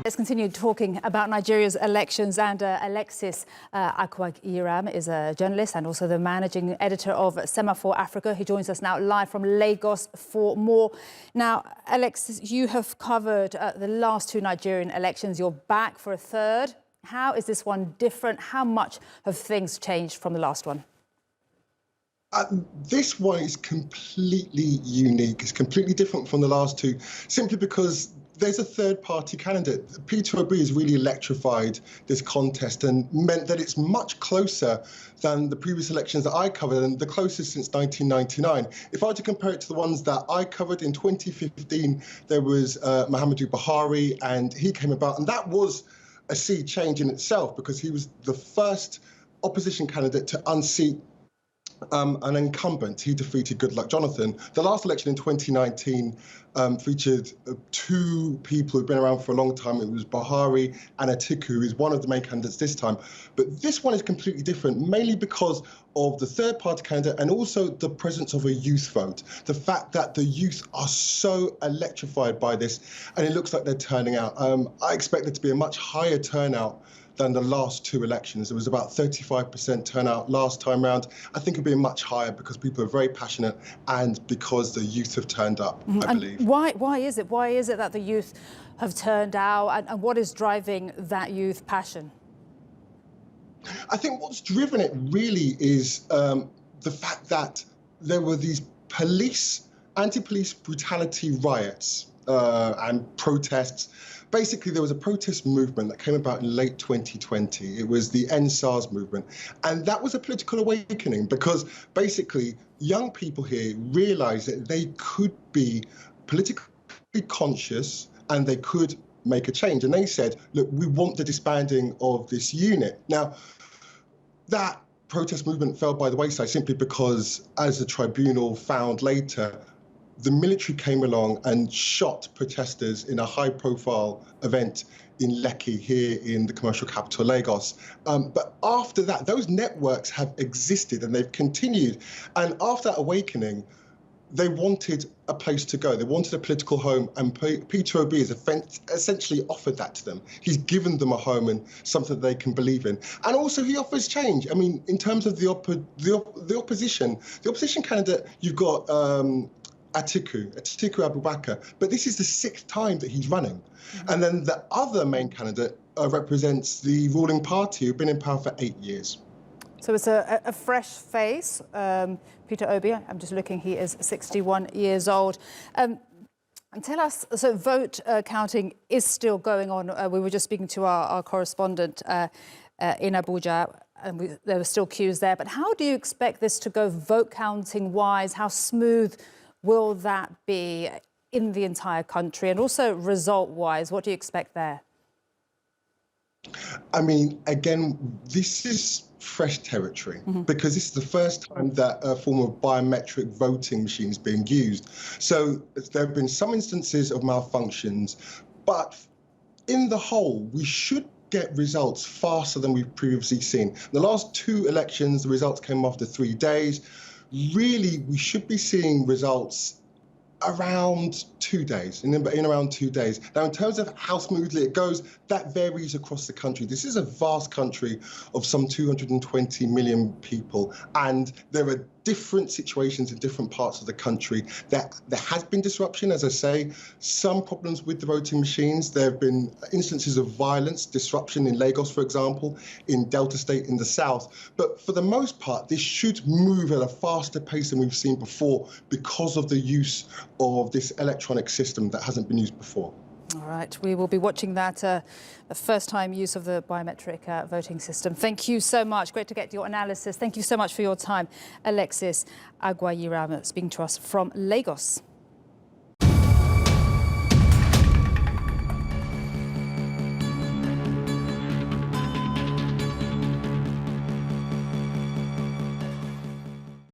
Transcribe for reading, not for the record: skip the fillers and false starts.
Let's continue talking about Nigeria's elections, and Alexis Akwagyiram is a journalist and also the managing editor of Semafor Africa. He joins us now live from Lagos for more. Now, Alexis, you have covered the last two Nigerian elections. You're back for a third. How is this one different? How much have things changed from the last one? This one is completely unique. It's completely different from the last two, simply because there's a third-party candidate. Peter Obi has really electrified this contest and meant that it's much closer than the previous elections that I covered, and the closest since 1999. If I were to compare it to the ones that I covered in 2015, there was Muhammadu Buhari, and he came about, and that was a sea change in itself because he was the first opposition candidate to unseat an incumbent. He defeated Goodluck Jonathan. The last election in 2019 featured two people who've been around for a long time. It was Buhari and Atiku, who is one of the main candidates this time. But this one is completely different, mainly because of the third-party candidate and also the presence of a youth vote. The fact that the youth are so electrified by this, and it looks like they're turning out. I expect there to be a much higher turnout than the last two elections. It was about 35% turnout last time round. I think it'll be much higher because people are very passionate and because the youth have turned up, I believe. Why is it? Why is it that the youth have turned out, and what is driving that youth passion? I think what's driven it really is the fact that there were these anti-police brutality riots and protests. Basically, there was a protest movement that came about in late 2020. It was the End SARS movement. And that was a political awakening because basically young people here realized that they could be politically conscious and they could make a change. And they said, look, we want the disbanding of this unit. Now, that protest movement fell by the wayside simply because, as the tribunal found later, the military came along and shot protesters in a high-profile event in Lekki, here in the commercial capital, Lagos. But after that, those networks have existed and they've continued. And after that awakening, they wanted a place to go. They wanted a political home, and Peter Obi has essentially offered that to them. He's given them a home and something that they can believe in. And also he offers change. I mean, in terms of the opposition candidate, you've got Atiku Abubakar, but this is the 6th time that he's running. And then the other main candidate represents the ruling party, who've been in power for 8 years. So it's a fresh face. Peter Obi, I'm just looking, he is 61 years old. And tell us, so vote counting is still going on. We were just speaking to our correspondent in Abuja, and there were still queues there. But how do you expect this to go vote counting wise? How smooth will that be in the entire country? And also result-wise, what do you expect there? I mean, again, this is fresh territory because this is the first time that a form of biometric voting machine is being used. So there have been some instances of malfunctions, but in the whole, we should get results faster than we've previously seen. The last two elections, the results came after 3 days. Really, we should be seeing results around 2 days, in around 2 days. Now, in terms of how smoothly it goes, that varies across the country. This is a vast country of some 220 million people, and there are different situations in different parts of the country. There has been disruption, as I say, some problems with the voting machines. There have been instances of violence, disruption in Lagos, for example, in Delta State in the south. But for the most part, this should move at a faster pace than we've seen before because of the use of this electronic system that hasn't been used before. All right, we will be watching that the first-time use of the biometric voting system. Thank you so much. Great to get your analysis. Thank you so much for your time, Alexis Akwagyiram, speaking to us from Lagos.